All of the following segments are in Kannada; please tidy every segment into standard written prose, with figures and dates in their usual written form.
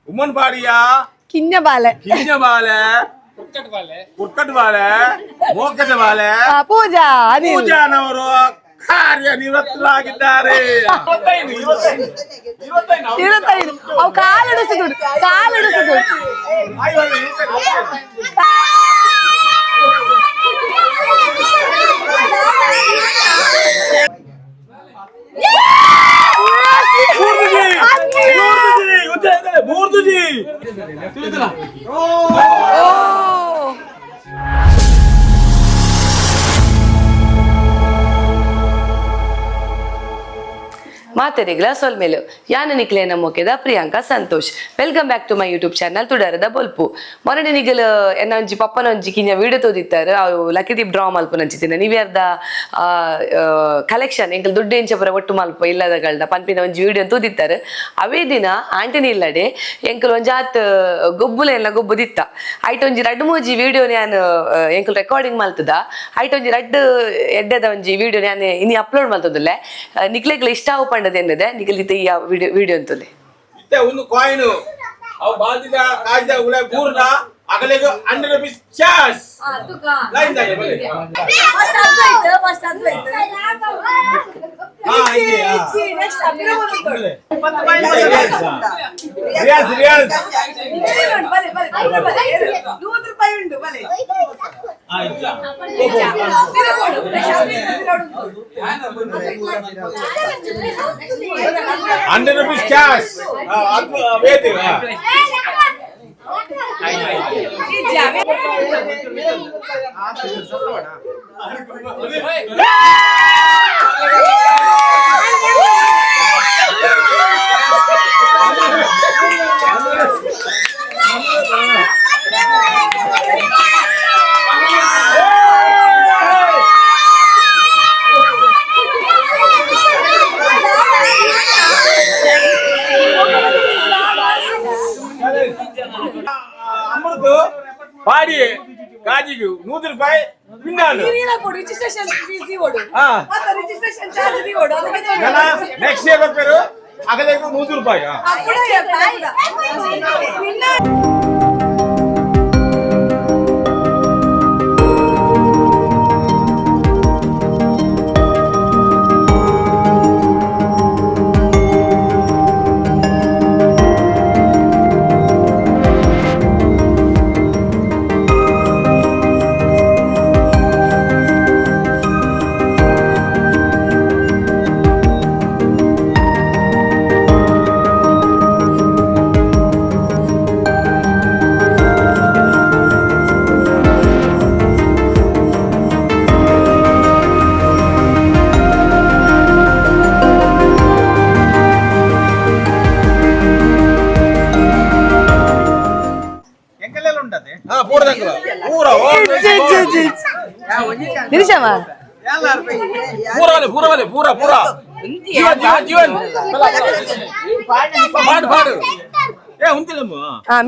उमन बाड़िया किन्ने बाले कुर्कट बाले मोकट बाले पूजा पूजा नವರು ಕಾರ್ಯ ನಿವೃತ್ತರಾಗಿದ್ದಾರೆ. ಅವು ಕಾಲಿಡಿಸಿದು ಮೂರ್ದುಜಿ ಮಾತೆರೆಗ್ಲ ಸೊಲ್ಮೇಲು ಯಾನ ನಿಕ್ಲೆ ನಮ್ಮೊಕೆದ Priyanka Santosh. Welcome back to my YouTube channel ತುಡಾರದ ಬೊಲ್ಪು. ಮೊನ್ನೆ ನಿಗಲ್ ಎನ್ನ ಒಂಜಿ ಪಪ್ಪನ ಒಂಜಿ ಕಿಂಜ ವಿಡಿಯೋ ತೋದಿತ್ತಾರೆ ಅವು ಲಕಿದೀಪ್ ಡ್ರಾ ಮಲ್ಪ ನಂಚಿತ್ತಿನ ನೀವ್ಯಾರ್ದ ಕಲೆಕ್ಷನ್ ಎಂಕಲ್ ದುಡ್ಡು ಎಂಚಪುರ ಒಟ್ಟು ಮಲ್ಪ ಇಲ್ಲದಗಳ್ದ ಪನ್ಪಿನ ಒಂಜಿ ವಿಡಿಯೋ ತೋದಿತ್ತಾರೆ. ಅವೇ ದಿನ ಆಂಟನಿ ಇಲ್ಲಡೆ ಎಂಕಲ್ ಒಂಜಾತ್ ಗೊಬ್ಬುಲ ಎಲ್ಲ ಗೊಬ್ಬು ದಿತ್ತ ಐಟ್ ಒಂಜಿ ರಡ್ಡು ಮೂಜಿ ವಿಡಿಯೋ ನಾನು ಎಂಕಲ್ ರೆಕಾರ್ಡಿಂಗ್ ಮಲ್ತದ ಐಟ್ ಒಂಜಿ ರಡ್ಡು ಎಡ್ಡೆದ ಒಂಜಿ ವಿಡಿಯೋ ನಾನು ಇನಿ ಅಪ್ಲೋಡ್ ಮಲ್ತದಲ್ಲೇ ನಿಕ್ಲೆಗ್ಲ ಇಷ್ಟ ಪಂಡದ ಎನ್ನದೆ ನಿಗಲಿತ ಈ ವಿಡಿಯೋ ಅಂತಲೇ ಇತ್ತೆ ಒಂದು ಕಾಯಿನ್ ಅವು ಬಾದಿದ ಕಾಯ್ದ ಉಳೆ ಬೂರ್ನ ಅಗಲೆಗೆ 100 ರೂಪಾಯಿ ಚಾರ್ಜ್ ಲೈನ್ ದಾಗ ಬಲೆ ಫಸ್ಟ್ ಅದ್ವೈತ ಇಚ್ಚಿ ನೆಕ್ಸ್ಟ್ ಅಪ್ಲೋಡ್ ಮಾಡ್ತಾರೆ ರಿಯಾಜ್ ಬಲೆ 100 ರೂಪಾಯಿ ಉಂಟು ಬಲೆ ಇಲ್ಲ 100 ರೂಪಾಯಿ ಚಾರ್ಜ್ ಅದು ವೇದೆ ಅಮೃತ ಪಾಡಿ ಕಾಜಿಗೆ 100 ರೂಪಾಯಿ ವಿನ್ನಾನು ರಿಜಿಸ್ಟ್ರೇಷನ್ ಫೀಸ್ ಓಡು ಮತ್ತೆ ರಿಜಿಸ್ಟ್ರೇಷನ್ ಚಾರ್ಜ್ ಓಡು ನೆಕ್ಸ್ಟ್ ಇಯರ್ ಬರ್ತಾರೆ ಅಗಲೆಗೆ 100 ರೂಪಾಯಿ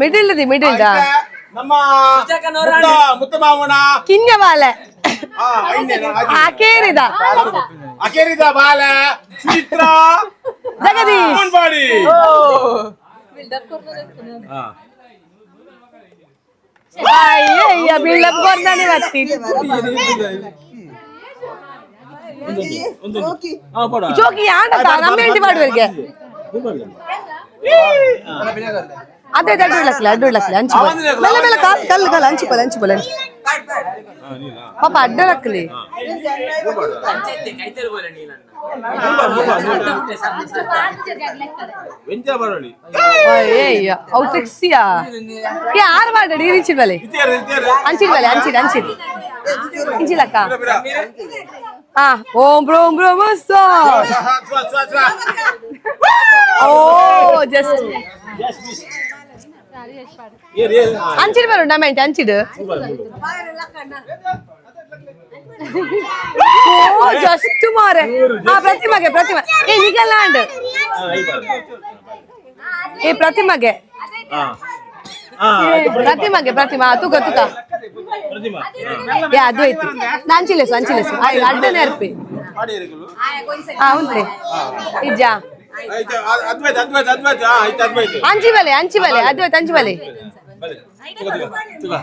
ಮಿಡಿಲ್ ನಮ್ಮ ಮುತ್ತ ಮಾವನ ಕಿಂಜ ಬಾಲೆ ಅಕೇರಿದ ಬಾಲೆ ಚಿತ್ರ ಜಗದೀಶ್ ಬಾಡಿ ಬಿಲ್ಡಪ್ ಕೊಡ್ತಾನೆ ಬರ್ತಿ ಜೋಕಿ ಆಟ ನಮ್ಮ ಹೆಂಡತಿ ಮಾಡುವರಿಗೆ ಅದೇ ಅಡ್ಡು ಹಂಚಿ ಮೇಲೆ ಕಲ್ಲು ಹಂಚಿಪಲ್ಲ ಪಾಪ ಅಡ್ಡ ಹಾಕಲಿ ಅವು ತೆಗ್ಸಿಯಾ ಯಾರು ಮಾಡಿ ಇರಿಚಿಡ್ಬಲೆ ಹಂಚಿಲಕ್ಕ ಓಂ ಬ್ರೋಂ ಬ್ರೋಂ ಓ ಜಸ್ಟ್ ಅಂಚಿಡ್ ಬರು ಡಮೆಂಟ್ ಅಂಚಿಡ್ ಓ ಜಸ್ಟ್ ಮಾರೆ ಪ್ರತಿಮಗೆ ಏ ನಿಗಲ್ಲಾಂಡ್ ಏ ಪ್ರತಿಮಗೆ ಪ್ರತಿಮಾಗೆ ಪ್ರತಿಮಾ ತುಕ ತುಕ ಯಾ ಅದು ಐತಿ ಅಂಚಿಲೆಸು ಅಡ್ಡನೆ ಅರ್ಪಿ ಉಂತ್ರಿ ಇಜ್ಜಾ ಅಂಚಿ ಬಲೆ ಅದ್ವೈತ ಅಂಚಿ ಬಲೆ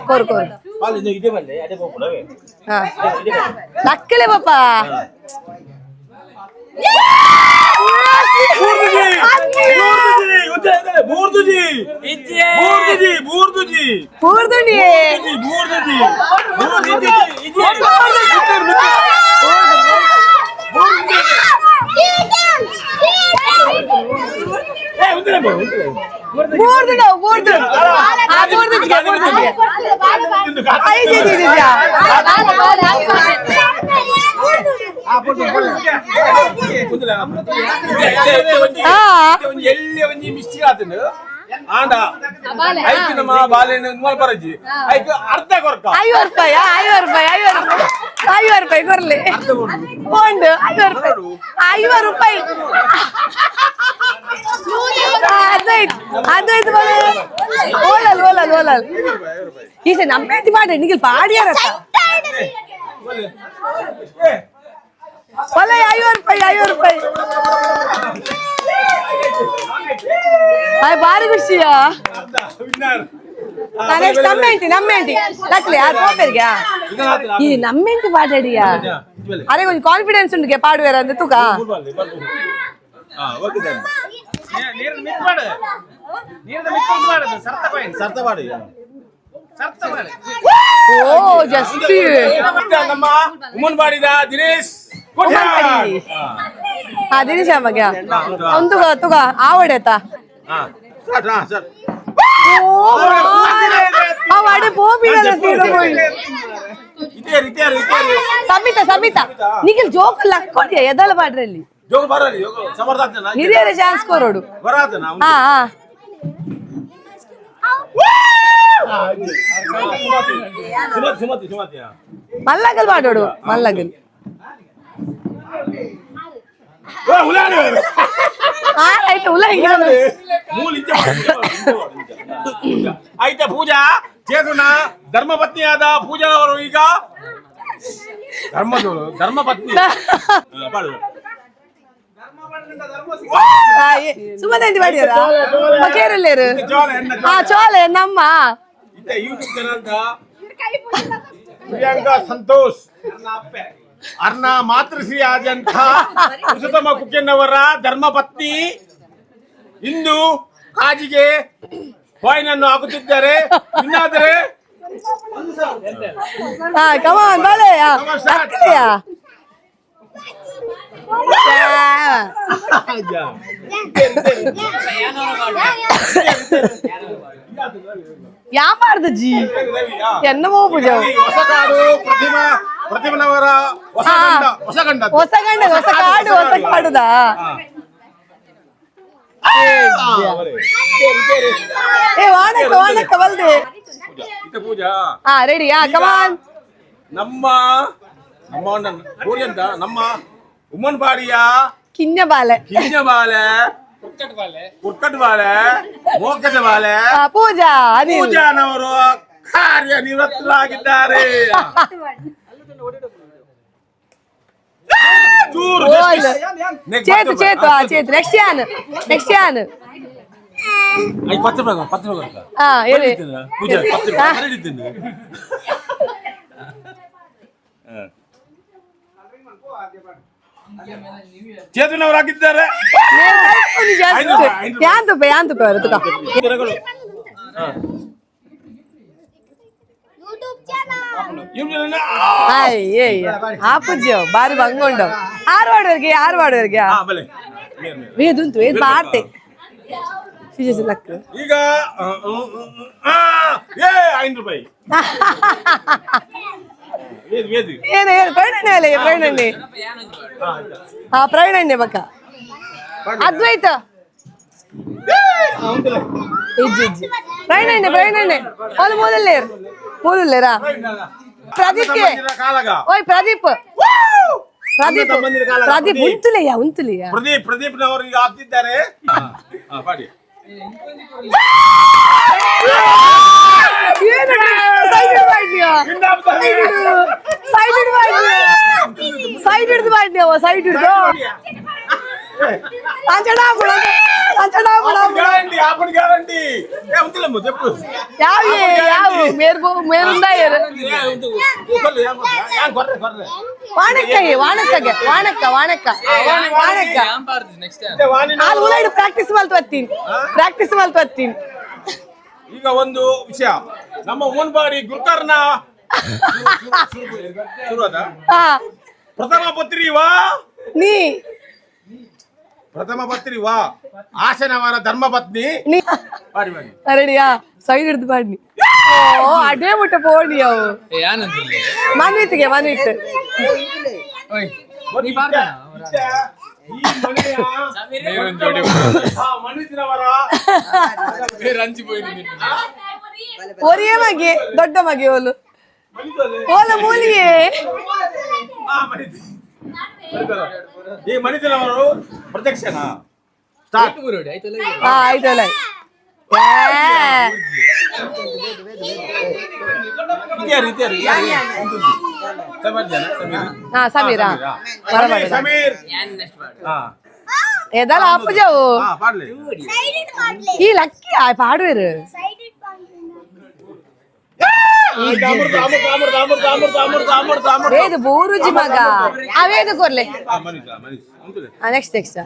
ಕೋರು ಲಕ್ಕಲೆ ಪಾಪ ಎಲ್ಲಿ ಒಂಜಿ ಮಿಸ್ಟೇಕ್ ಆತನು ಆಂಡ ಐದು ನಮ್ಮ ಬಾಲೆಹಣ್ಣು ಮಲ್ಪರಜಿ ಐದು ಅರ್ಧ ಕೊರ್ಕ 50 ರೂಪಾಯಿ ಕೊರ್ಲಿ ಕೊಂಡು 50 ರೂಪಾಯಿ ಅದಾಯ್ತು ಓಲಲ್ ಈಸ ನಮ್ಮೇತಿ ಮಾಡಿ ನಿಗಿಲ್ ಪಾಡಿಯಾರ ಒಳ್ಳೆ 50 ರೂಪಾಯಿ ಬಾರಿ ಖುಷಿಯಾ ನಮ್ಮೆಂಟಿ ನಕ್ಲಿ ಈ ನಮ್ಮೆಂಟಿ ಪಾಡಾಡಿಯಾ ಅರೆ ಕೊಂಚ ಕಾನ್ಫಿಡೆನ್ಸ್ ಉಂಟು ಪಾಡುವೇರ ಅಂತ ತೂಕ ಓ ಜಸ್ಟ್ ನಮ್ಮ ಉಮ್ಮನ್ ಬಾಡಿದ ದಿನೇಶ್ ದಿನೇಶ್ ಅಮ್ಮಗೆ ಒಂದು ತುಗ ಆವಡೆತ ಅವಡೆ ಪೋಪಿಡಲ್ಲ ಸಮಿತಾ ನಿಖಿಲ್ ಜೋಕಲ್ಲ ಹಾಕೊಂಡಿಯ ಎದಲ ಬಾಡ್ರಲ್ಲಿ ಹಿರಿಯರ ಚಾನ್ಸ್ ಕೊರೋಡು ಮಲ್ಲಗಲ್ ಮಾಡೋಡು ಮಲ್ಲಗಲ್ ಆಯ್ತು ಆಯ್ತಾ ಪೂಜಾ ಚೇತನ ಧರ್ಮಪತ್ನಿಯಾದ ಪೂಜಾ ಅವರು ಈಗ ಧರ್ಮಪತ್ನಿ ಸುಮ್ಮನೆ ಮಾಡಿದಾರ ಕೇರಲ್ಲೇರು ಚೋಲೆ ನಮ್ಮ ಯೂಟ್ಯೂಬ್ ಚಾನಲ್ ಪ್ರಿಯಾಂಕಾ ಸಂತೋಷ್ ಅರ್ಣ ಮಾತೃಶ್ರೀ ಆದಂತ ಕುಸುತಮ್ಮ ಕುಕ್ಕೆನ್ನವರ ಧರ್ಮಪತ್ನಿ ಇಂದು ಕಾಜಿಗೆ ಕಾಯಿನನ್ನು ಹಾಕುತ್ತಿದ್ದಾರೆ ಇನ್ನಾದರೆ ಕಮಾನ್ ಬಾಳೆ ಯಾಮಾರ್ದು ಜಿ ಎನ್ನವೋ ಪೂಜಾ ಪ್ರತಿಮನವರ ಹೊಸ ಕಾಡುದಾ ವಾಣಕ್ಕ ಬಲ್ದೆ ಪೂಜಾ ರೆಡಿ ಕಮಾನ್ ನಮ್ಮ ಉಮ್ಮನ್ ಬಾಡಿಯ ಕಿನ್ಯ ಬಾಲೆ ಕುಕ್ಕಟ್ ಬಾಲೆ ಮೋಕದ ಬಾಲೆ ಪೂಜಾನವರು ಕಾರ್ಯನಿರತರಾಗಿದ್ದಾರೆ. చేతు నెక్స్ట్ యాన్ ಚೇತನವರಾಗಿದ್ದಾರೆ. ಬಾರಿ ಬಂಗೊಂಡು ಆರ್ವಾಡವರಿಗೆ ವೇದುಂಟು ವೇದ್ ಮಾಡ್ತೆ ಈಗ 5 ರೂಪಾಯಿ ಏನು ಪ್ರೈಣಣ್ಣೆ ಅಲ್ಲ ಪ್ರೈಣಣ್ಣೆ ಬಕ್ಕ ಅದ್ವೈತ ಪ್ರೈಣಣ್ಣೆ ಒಂದು ಮೂದಲ್ಲೇರಾ ಪ್ರದೀಪ್ಗೆ ಓಯ್ ಪ್ರದೀಪ್ ಉಂತುಲಿಯಾ ಪ್ರದೀಪ್ ನವರು ಈಗ ಆಗ್ತಿದ್ದಾರೆ. ಸೈಡ್ ಹಿಡ್ದು ಮಾಡ್ತೀವ ಸೈಡ್ ಹಿಡ್ದು ಪ್ರಾಕ್ಟೀಸ್ ಮಾಡ್ತೀನಿ. ಈಗ ಒಂದು ವಿಷಯ, ನಮ್ಮ ಓನ್ ಬಾಡಿ ಗುರುಕರ್ನ ಪ್ರಥಮ ಪತ್ರಿ ವಾ ನೀ ಪ್ರಥಮ ಪತ್ರಿ ವಾ ಆಶನವರ ಧರ್ಮ ಪತ್ನಿ ರೆಡಿಯಾ ಸೈಡ್ ಹಿಡ್ದು ಮಾಡಿ ಓ ಅದೇ ಮುಟ್ಟ ಪೋಣಿ ಅವು ಮನ್ವಿತ್ಗೆ ಮನ್ವಿತ್ ಒರಿಯ ಮಗೆ ದೊಡ್ಡ ಮಗೆ ಓಲು ಓಲ ಮೂಲಿಯೇ ಈ ಮನಿತನವರು ಪ್ರತ್ಯಕ್ಷನಾ ಆಯ್ತಲ್ಲ ಸಮೀರ ಸಮೀರ್ ఏదాల ఆపు జావు ఈ లక్కీ పాడవేరు వేదు బూరుజి మగ అవేదు కొర్లే నెక్స్ట్ నెక్స్ట్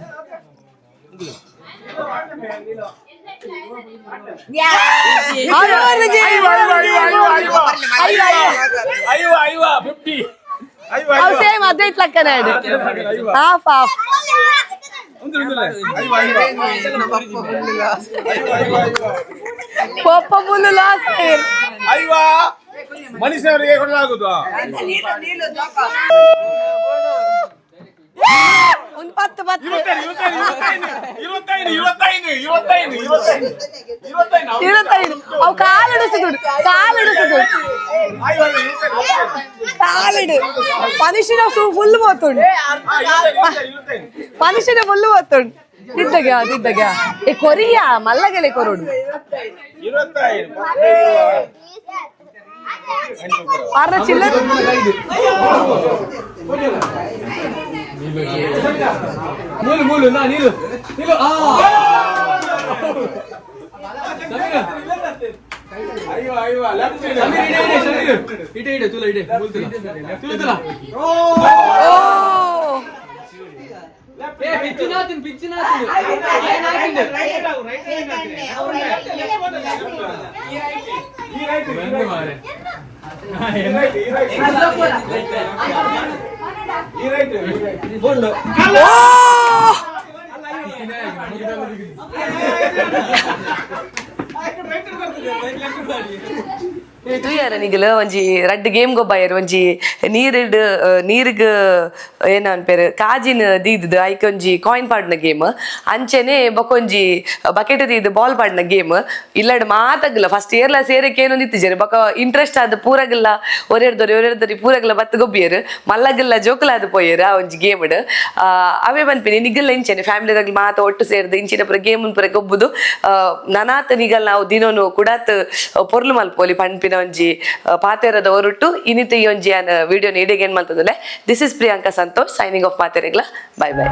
సేమ్ అదే ఇట్లా కనాడు హాఫ్ హాఫ్ ಪಪ್ಪ ಫುಲ್ ಲಾಸ್ ಅಯ್ಯೋ ಮನುಷ್ಯರಿಗೆ ಕೊಡಲಾಗುದು ಒಂದು 10 ಅವು ಕಾಲಿಡಿಸಿದು ಕಾಲಿಡು ಮನುಷ್ಯನ ಫುಲ್ పోతుండు మనిషిన ఫుల్ పోతుండు తిద్దగా ఏ కొరియా మల్లగలే కొరుడు అర చిల్లర మూలు నా నీళ్ళు ఆ అయ్యో లెఫ్ట్ ఇటే తుల తుల ఓ ఏ పిచ్చినాతిన్ ತೂಯಾರ ನಿಗಲ ಒಂಜಿ ರಡ್ಡ್ ಗೇಮ್ ಗೊಬ್ಬಾಯರ್ ಒಂಜಿ ನೀರಿಗ್ ಏನ ಅನ್ಪೇರು ಕಾಜಿನ ದೀದ್ ಐಕ್ ಒಂಜಿ ಕಾಯಿನ್ ಪಾಡ್ನ ಗೇಮ್ ಅಂಚೆನೆ ಬೊಕೊಂಜಿ ಬಕೆಟ್ ದೀದ್ ಬಾಲ್ ಪಾಡ್ನ ಗೇಮ್ ಇಲ್ಲಡ್ ಮಾತಾಗಲ್ಲ ಫಸ್ಟ್ ಇಯರ್ಲ ಸೇರಕ್ಕೆ ಏನೋ ನಿತ್ತಿಜೇರು ಬೊಕ ಇಂಟ್ರೆಸ್ಟ್ ಆದ್ ಪೂರಗಲ್ಲ ಒರೆರ್ದೊರಿ ಪೂರಗಲ್ಲ ಬತ್ ಗೊಬ್ಬಿಯರು ಮಲ್ಲಗಲ್ಲ ಜೋಕಲಾದ್ ಪೋಯರು ಆ ಒಂಜಿ ಗೇಮ್ಡ್ ಅವೇ ಬನ್ಪಿನಿ ನಿಗಲ್ಲ ಇಂಚೆನೆ ಫ್ಯಾಮಿಲಿದಾಗ ಮಾತ ಒಟ್ಟು ಸೇರ್ದು ಇಂಚಿನ ಪುರ ಗೇಮ್ ಪುರ ಗೊಬ್ಬುದು ನನಾತ್ ನಿಗಲ್ ನಾವು ದಿನೋನು ಕುಡಾತ್ ಪೊರ್ಲು ಮಲ್ಪೋಲಿ ಪನ್ಪಿನ ಒಂಜಿ ಪಾತೆರದ ಹೊರಟು ಇನಿತ ಈ ಒಂಜಿ ವಿಡಿಯೋ ನೀಡಿಗೆ ಏನ್ ಮಾಡ್ತದಲ್ಲ. This is Priyanka Santosh signing off ಮಾತೆರೆಗ್ಲ. Bye by.